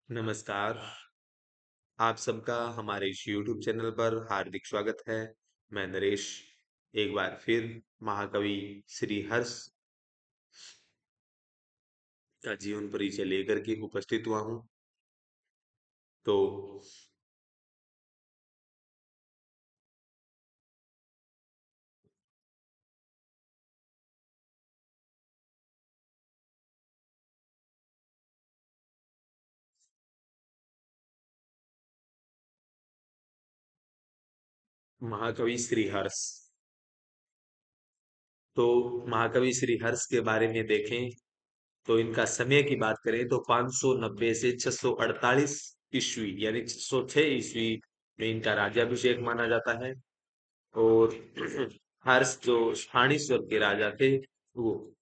नमस्कार। आप सबका हमारे इस YouTube चैनल पर हार्दिक स्वागत है। मैं नरेश एक बार फिर महाकवि श्री हर्ष का जीवन परिचय लेकर के उपस्थित हुआ हूँ। तो महाकवि श्री हर्ष, तो महाकवि श्री हर्ष के बारे में देखें तो इनका समय की बात करें तो 590 से 648 ईस्वी यानी 606 ईस्वी में इनका राज्याभिषेक माना जाता है। और हर्ष जो स्थानेश्वर के राजा थे, वो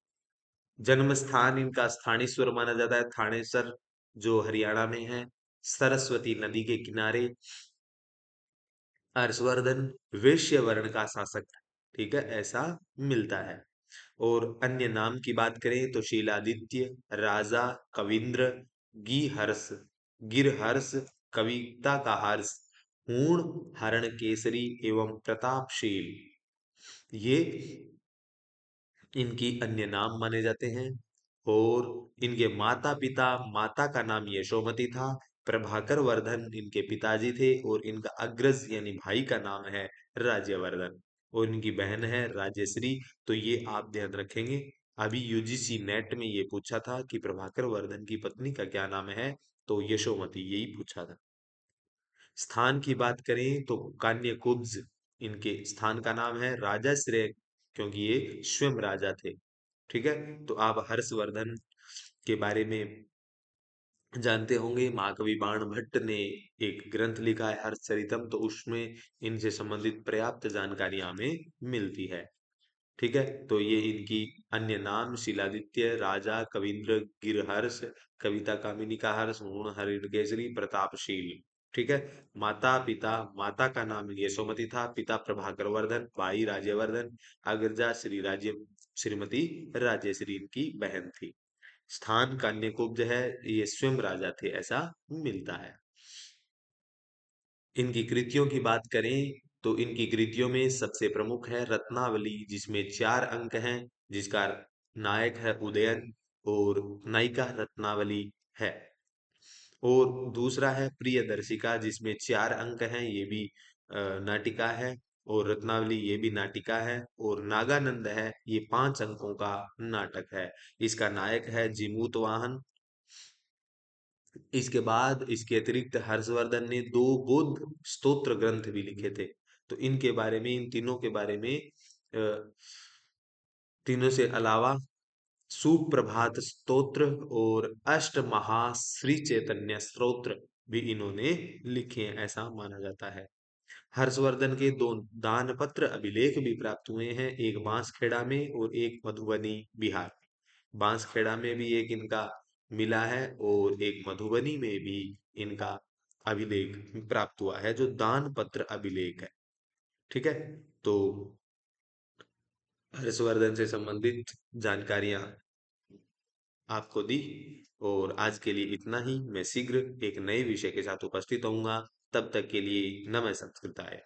जन्म स्थान इनका स्थानेश्वर माना जाता है, थानेसर, जो हरियाणा में है, सरस्वती नदी के किनारे। हर्षवर्धन वैश्य वर्ण का शासक था, ठीक है, ऐसा मिलता है। और अन्य नाम की बात करें तो शीलादित्य, राजा, कविंद्र, गिहर्ष, गिरहर्ष, कविता का हर्ष, पूर्ण, हरण केसरी एवं प्रतापशील, ये इनकी अन्य नाम माने जाते हैं। और इनके माता पिता, माता का नाम यशोमती था, प्रभाकर वर्धन इनके पिताजी थे, और इनका अग्रज यानी भाई का नाम है राज्यवर्धन, और इनकी बहन है राजश्री। तो ये आप ध्यान रखेंगे, अभी यूजीसी नेट में ये पूछा था कि प्रभाकर वर्धन की पत्नी का क्या नाम है, तो यशोमती, यही पूछा था। स्थान की बात करें तो कान्यकुब्ज इनके स्थान का नाम है, राजा श्रेय क्योंकि ये स्वयं राजा थे। ठीक है, तो आप हर्षवर्धन के बारे में जानते होंगे, महाकवि बाण भट्ट ने एक ग्रंथ लिखा है हर्षचरितम, तो उसमें इनसे संबंधित पर्याप्त जानकारी हमें मिलती है। ठीक है, तो ये इनकी अन्य नाम शिलादित्य, राजा, कविंद्र, गिरहर्ष, कविता कामिनी का हर्ष, पूर्ण, हरिकेसरी, प्रतापशील। ठीक है, माता पिता, माता का नाम यशोमती था, पिता प्रभाकर वर्धन, भाई राज्यवर्धन, अग्रजा श्री राज्य, श्रीमती राज्यश्री इनकी बहन थी। स्थान कान्यकुब्ज है, ये स्वयं राजा थे ऐसा मिलता है। इनकी कृतियों की बात करें तो इनकी कृतियों में सबसे प्रमुख है रत्नावली, जिसमें 4 अंक हैं, जिसका नायक है उदयन और नायिका रत्नावली है। और दूसरा है प्रियदर्शिका, जिसमें 4 अंक हैं, ये भी नाटिका है। और रत्नावली, ये भी नाटिका है। और नागानंद है, ये 5 अंकों का नाटक है। इसका नायक है जीमूत वाहन। इसके बाद इसके अतिरिक्त हर्षवर्धन ने 2 बौद्ध स्तोत्र ग्रंथ भी लिखे थे। तो इनके बारे में, इन तीनों के बारे में, तीनों से अलावा सुप्रभात स्तोत्र और अष्ट महाश्री चैतन्य स्तोत्र भी इन्होंने लिखे हैं, ऐसा माना जाता है। हर्षवर्धन के 2 दानपत्र अभिलेख भी प्राप्त हुए हैं, एक बांसखेड़ा में और एक मधुबनी, बिहार। बांसखेड़ा में भी एक इनका मिला है, और एक मधुबनी में भी इनका अभिलेख प्राप्त हुआ है, जो दान पत्र अभिलेख है। ठीक है, तो हर्षवर्धन से संबंधित जानकारियां आपको दी, और आज के लिए इतना ही। मैं शीघ्र एक नए विषय के साथ उपस्थित होऊंगा, तब तक के लिए नमः संस्कृताय।